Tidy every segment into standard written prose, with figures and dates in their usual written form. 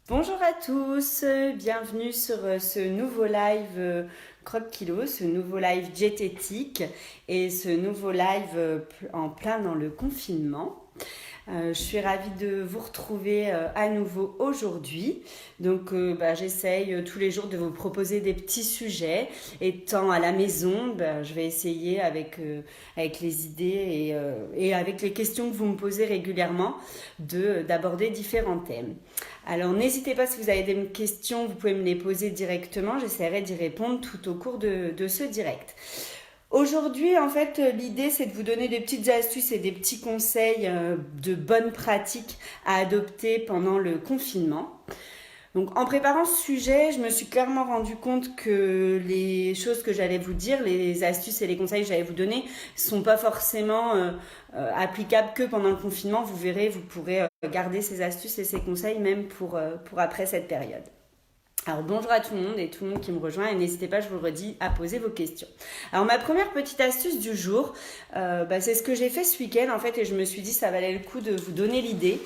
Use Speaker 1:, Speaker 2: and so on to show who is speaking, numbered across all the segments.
Speaker 1: Bonjour à tous, bienvenue sur ce nouveau live Croque Kilo, ce nouveau live diététique et ce nouveau live en plein dans le confinement. Je suis ravie de vous retrouver à nouveau aujourd'hui. Donc j'essaye tous les jours de vous proposer des petits sujets. Étant à la maison, je vais essayer avec les idées et avec les questions que vous me posez régulièrement d'aborder différents thèmes. Alors n'hésitez pas, si vous avez des questions, vous pouvez me les poser directement. J'essaierai d'y répondre tout au cours de ce direct. Aujourd'hui, en fait, l'idée, c'est de vous donner des petites astuces et des petits conseils de bonnes pratiques à adopter pendant le confinement. Donc, en préparant ce sujet, je me suis clairement rendu compte que les choses que j'allais vous dire, les astuces et les conseils que j'allais vous donner, ne sont pas forcément applicables que pendant le confinement. Vous verrez, vous pourrez garder ces astuces et ces conseils même pour après cette période. Alors bonjour à tout le monde et tout le monde qui me rejoint et n'hésitez pas, je vous le redis, à poser vos questions. Alors ma première petite astuce du jour, c'est ce que j'ai fait ce week-end en fait et je me suis dit ça valait le coup de vous donner l'idée.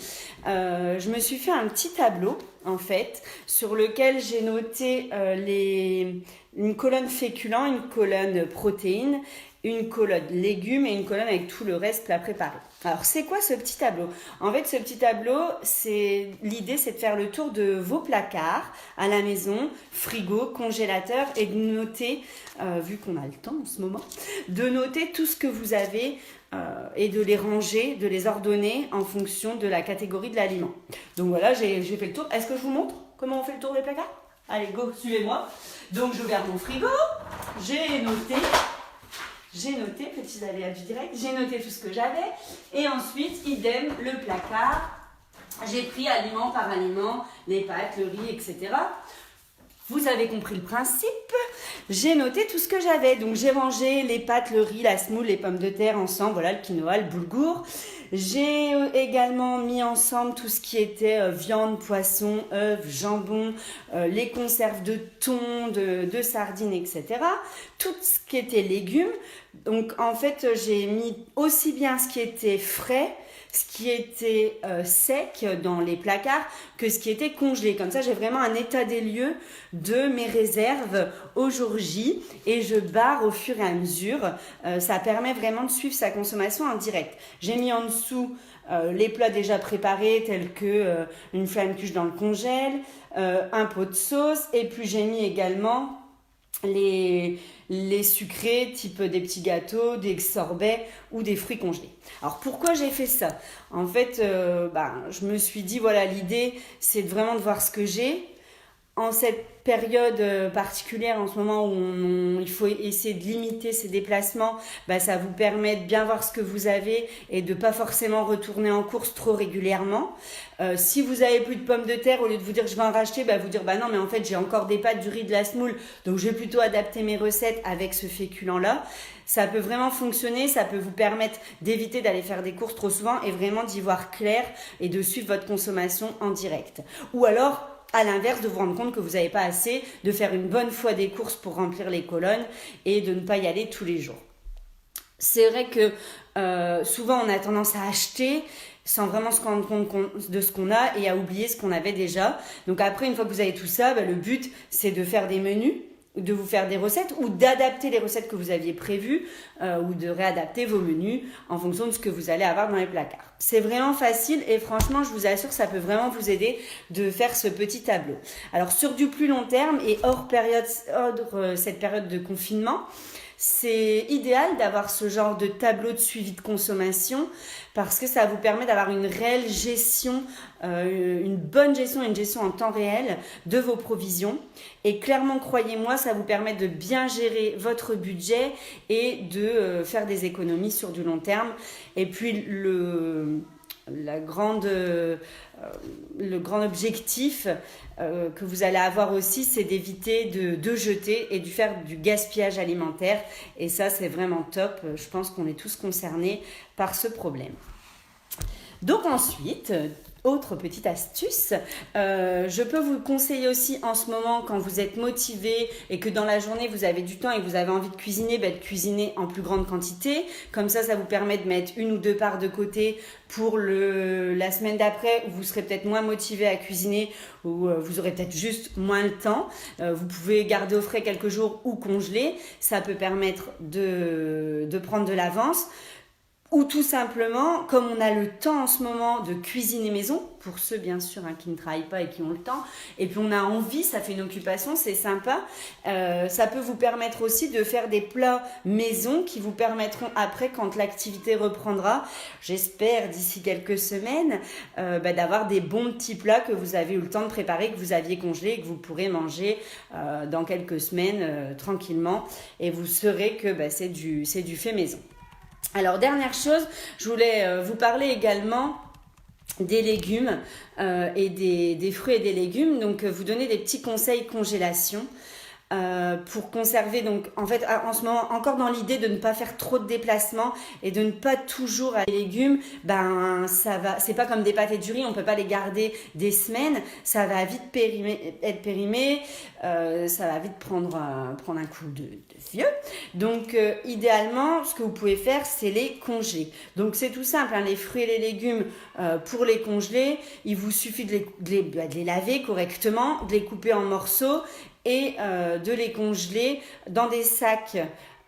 Speaker 1: Je me suis fait un petit tableau en fait sur lequel j'ai noté une colonne féculent, une colonne protéines, une colonne légumes et une colonne avec tout le reste plat préparé. Alors c'est quoi ce petit tableau? En fait ce petit tableau, l'idée c'est de faire le tour de vos placards à la maison, frigo, congélateur et de noter, vu qu'on a le temps en ce moment, de noter tout ce que vous avez et de les ranger, de les ordonner en fonction de la catégorie de l'aliment. Donc voilà, j'ai fait le tour. Est-ce que je vous montre comment on fait le tour des placards? Allez go, suivez-moi. Donc j'ouvre mon frigo, j'ai noté, petits aléas du direct, j'ai noté tout ce que j'avais. Et ensuite, idem, le placard. J'ai pris aliment par aliment, les pâtes, le riz, etc. Vous avez compris le principe. J'ai noté tout ce que j'avais. Donc j'ai rangé les pâtes, le riz, la semoule, les pommes de terre ensemble. Voilà, le quinoa, le boulgour. J'ai également mis ensemble tout ce qui était viande, poisson, œufs, jambon, les conserves de thon, de sardines, etc. Tout ce qui était légumes. Donc en fait, j'ai mis aussi bien ce qui était frais, ce qui était sec dans les placards que ce qui était congelé. Comme ça, j'ai vraiment un état des lieux de mes réserves au jour J et je barre au fur et à mesure. Ça permet vraiment de suivre sa consommation en direct. J'ai mis en dessous les plats déjà préparés tels que une flamme cuche dans le congèle, un pot de sauce et puis j'ai mis également les sucrés, type des petits gâteaux, des sorbets ou des fruits congelés. Alors pourquoi j'ai fait ça? En fait, je me suis dit, voilà, l'idée, c'est vraiment de voir ce que j'ai. En cette période particulière, en ce moment où il faut essayer de limiter ses déplacements, ça vous permet de bien voir ce que vous avez et de pas forcément retourner en course trop régulièrement. Si vous avez plus de pommes de terre, au lieu de vous dire je vais en racheter, vous dire non mais en fait j'ai encore des pâtes, du riz, de la semoule, donc je vais plutôt adapter mes recettes avec ce féculent-là. Ça peut vraiment fonctionner, ça peut vous permettre d'éviter d'aller faire des courses trop souvent et vraiment d'y voir clair et de suivre votre consommation en direct. Ou alors, à l'inverse, de vous rendre compte que vous n'avez pas assez, de faire une bonne fois des courses pour remplir les colonnes et de ne pas y aller tous les jours. C'est vrai que souvent on a tendance à acheter sans vraiment se rendre compte de ce qu'on a et à oublier ce qu'on avait déjà. Donc après, une fois que vous avez tout ça, le but c'est de faire des menus, de vous faire des recettes ou d'adapter les recettes que vous aviez prévues ou de réadapter vos menus en fonction de ce que vous allez avoir dans les placards. C'est vraiment facile et franchement, je vous assure, ça peut vraiment vous aider de faire ce petit tableau. Alors sur du plus long terme et hors cette période de confinement, c'est idéal d'avoir ce genre de tableau de suivi de consommation parce que ça vous permet d'avoir une réelle gestion, une bonne gestion, une gestion en temps réel de vos provisions. Et clairement, croyez-moi, ça vous permet de bien gérer votre budget et de faire des économies sur du long terme. Et puis le grand objectif que vous allez avoir aussi, c'est d'éviter de jeter et de faire du gaspillage alimentaire. Et ça, c'est vraiment top. Je pense qu'on est tous concernés par ce problème. Donc ensuite, Autre petite astuce, je peux vous conseiller aussi en ce moment quand vous êtes motivé et que dans la journée vous avez du temps et que vous avez envie de cuisiner en plus grande quantité. Comme ça vous permet de mettre 1 ou 2 parts de côté pour la semaine d'après où vous serez peut-être moins motivé à cuisiner ou vous aurez peut-être juste moins le temps. Vous pouvez garder au frais quelques jours ou congeler. Ça peut permettre de prendre de l'avance. Ou tout simplement, comme on a le temps en ce moment de cuisiner maison, pour ceux bien sûr qui ne travaillent pas et qui ont le temps, et puis on a envie, ça fait une occupation, c'est sympa, ça peut vous permettre aussi de faire des plats maison qui vous permettront après, quand l'activité reprendra, j'espère d'ici quelques semaines, d'avoir des bons petits plats que vous avez eu le temps de préparer, que vous aviez congelés et que vous pourrez manger dans quelques semaines tranquillement, et vous saurez que c'est du fait maison. Alors, dernière chose, je voulais vous parler également des légumes et des fruits et des légumes. Donc, vous donner des petits conseils congélation. Pour conserver, donc en fait en ce moment encore dans l'idée de ne pas faire trop de déplacements et de ne pas toujours les légumes, ça va, c'est pas comme des pâtes et du riz, on peut pas les garder des semaines, ça va vite être périmé, ça va vite prendre un coup de vieux. Donc idéalement ce que vous pouvez faire c'est les congeler. Donc c'est tout simple, les fruits et les légumes, pour les congeler il vous suffit de les laver correctement, de les couper en morceaux et de les congeler dans des sacs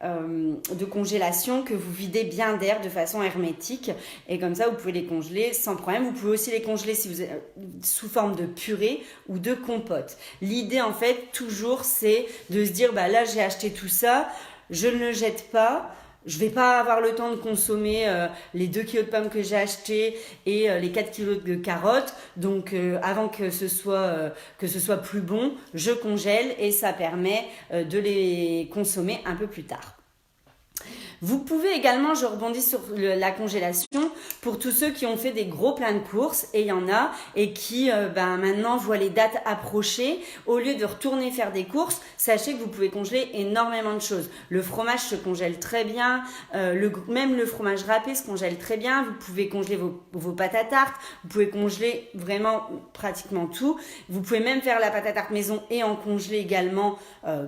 Speaker 1: de congélation que vous videz bien d'air de façon hermétique, et comme ça vous pouvez les congeler sans problème. Vous pouvez aussi les congeler si vous sous forme de purée ou de compote. L'idée en fait toujours c'est de se dire là j'ai acheté tout ça, je ne le jette pas. Je vais pas avoir le temps de consommer les 2 kilos de pommes que j'ai achetées et les 4 kilos de carottes. Donc avant que ce soit plus bon, je congèle et ça permet de les consommer un peu plus tard. Vous pouvez également, je rebondis sur la congélation, pour tous ceux qui ont fait des gros pleins de courses, et il y en a, et qui maintenant voient les dates approcher, au lieu de retourner faire des courses, sachez que vous pouvez congeler énormément de choses. Le fromage se congèle très bien, même le fromage râpé se congèle très bien, vous pouvez congeler vos pâtes à tarte, vous pouvez congeler vraiment pratiquement tout, vous pouvez même faire la pâte à tarte maison et en congeler également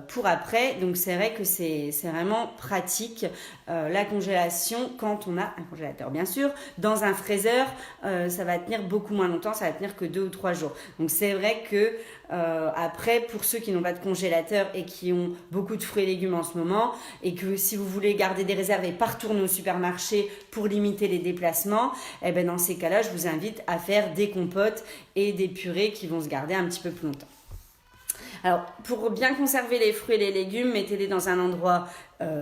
Speaker 1: pour après, donc c'est vrai que c'est vraiment pratique. La congélation quand on a un congélateur bien sûr. Dans un fraiseur ça va tenir beaucoup moins longtemps, ça va tenir que 2 ou 3 jours. Donc c'est vrai que après pour ceux qui n'ont pas de congélateur et qui ont beaucoup de fruits et légumes en ce moment, et que si vous voulez garder des réserves et pas retourner au supermarché pour limiter les déplacements, dans ces cas-là je vous invite à faire des compotes et des purées qui vont se garder un petit peu plus longtemps. Alors pour bien conserver les fruits et les légumes, mettez-les dans un endroit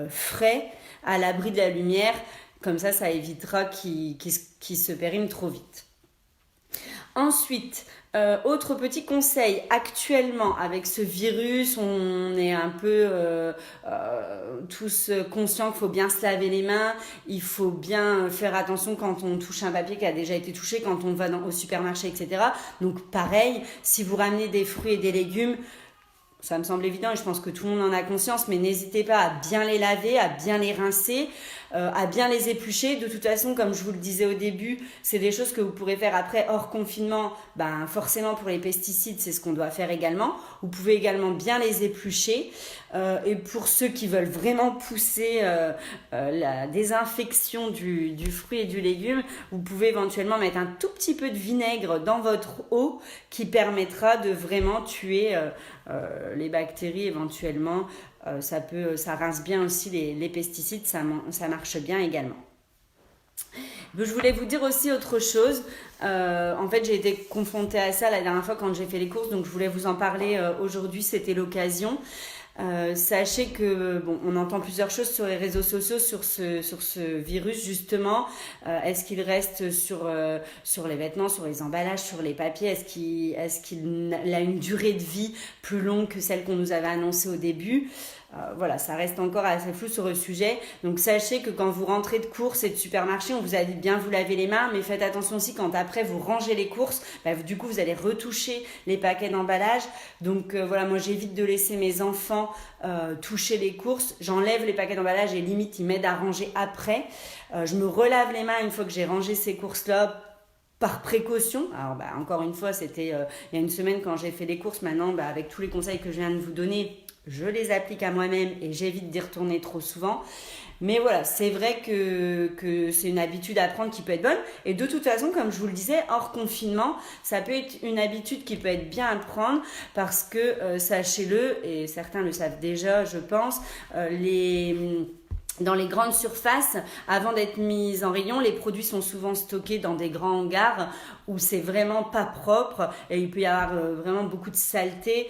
Speaker 1: frais, à l'abri de la lumière, comme ça évitera qu'ils se périment trop vite. Ensuite, autre petit conseil, actuellement avec ce virus, on est un peu tous conscients qu'il faut bien se laver les mains, il faut bien faire attention quand on touche un papier qui a déjà été touché, quand on va au supermarché, etc. Donc pareil, si vous ramenez des fruits et des légumes, ça me semble évident et je pense que tout le monde en a conscience, mais n'hésitez pas à bien les laver, à bien les rincer, à bien les éplucher. De toute façon, comme je vous le disais au début, c'est des choses que vous pourrez faire après hors confinement. Forcément pour les pesticides, c'est ce qu'on doit faire également. Vous pouvez également bien les éplucher. Et pour ceux qui veulent vraiment pousser la désinfection du fruit et du légume, vous pouvez éventuellement mettre un tout petit peu de vinaigre dans votre eau qui permettra de vraiment tuer les bactéries éventuellement. Ça rince bien aussi les pesticides, ça marche bien également. Je voulais vous dire aussi autre chose. En fait, j'ai été confrontée à ça la dernière fois quand j'ai fait les courses, donc je voulais vous en parler aujourd'hui, c'était l'occasion. Sachez que on entend plusieurs choses sur les réseaux sociaux sur ce virus justement. Est-ce qu'il reste sur les vêtements, sur les emballages, sur les papiers? Est-ce qu'il a une durée de vie plus longue que celle qu'on nous avait annoncée au début? Voilà, ça reste encore assez flou sur le sujet. Donc sachez que quand vous rentrez de courses et de supermarché, on vous a dit de bien vous laver les mains, mais faites attention aussi quand après vous rangez les courses, du coup vous allez retoucher les paquets d'emballage. Donc voilà, moi j'évite de laisser mes enfants toucher les courses. J'enlève les paquets d'emballage et limite ils m'aident à ranger après. Je me relave les mains une fois que j'ai rangé ces courses-là par précaution. Alors encore une fois, c'était il y a une semaine quand j'ai fait les courses. Maintenant, avec tous les conseils que je viens de vous donner, je les applique à moi-même et j'évite d'y retourner trop souvent. Mais voilà, c'est vrai que c'est une habitude à prendre qui peut être bonne. Et de toute façon, comme je vous le disais, hors confinement, ça peut être une habitude qui peut être bien à prendre parce que, sachez-le, et certains le savent déjà, je pense, dans les grandes surfaces, avant d'être mis en rayon, les produits sont souvent stockés dans des grands hangars où c'est vraiment pas propre et il peut y avoir vraiment beaucoup de saletés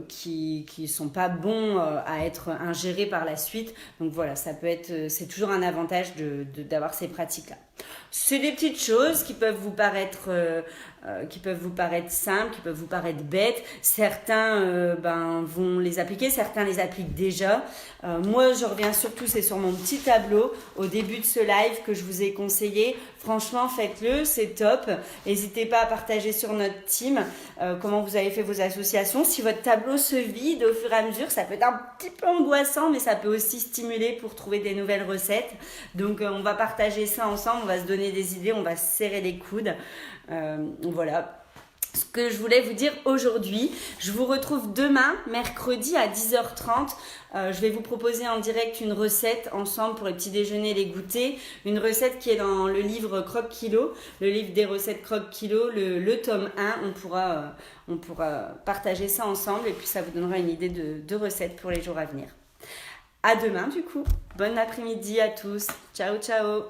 Speaker 1: qui sont pas bons à être ingérés par la suite. Donc voilà, c'est toujours un avantage d'avoir ces pratiques-là. C'est des petites choses qui peuvent vous paraître simples, qui peuvent vous paraître bêtes. Certains vont les appliquer, certains les appliquent déjà. Moi, je reviens surtout, c'est sur mon petit tableau au début de ce live que je vous ai conseillé. Franchement, faites-le, c'est top. N'hésitez pas à partager sur notre team comment vous avez fait vos associations. Si votre tableau se vide au fur et à mesure, ça peut être un petit peu angoissant, mais ça peut aussi stimuler pour trouver des nouvelles recettes. Donc, on va partager ça ensemble, on va se donner des idées, on va se serrer les coudes. Voilà ce que je voulais vous dire aujourd'hui. Je vous retrouve demain, mercredi à 10h30. Je vais vous proposer en direct une recette ensemble pour les petits déjeuners et les goûters. Une recette qui est dans le livre Croque Kilo, le livre des recettes Croque Kilo, le tome 1. On pourra partager ça ensemble et puis ça vous donnera une idée de recettes pour les jours à venir. À demain du coup. Bon après-midi à tous. Ciao, ciao.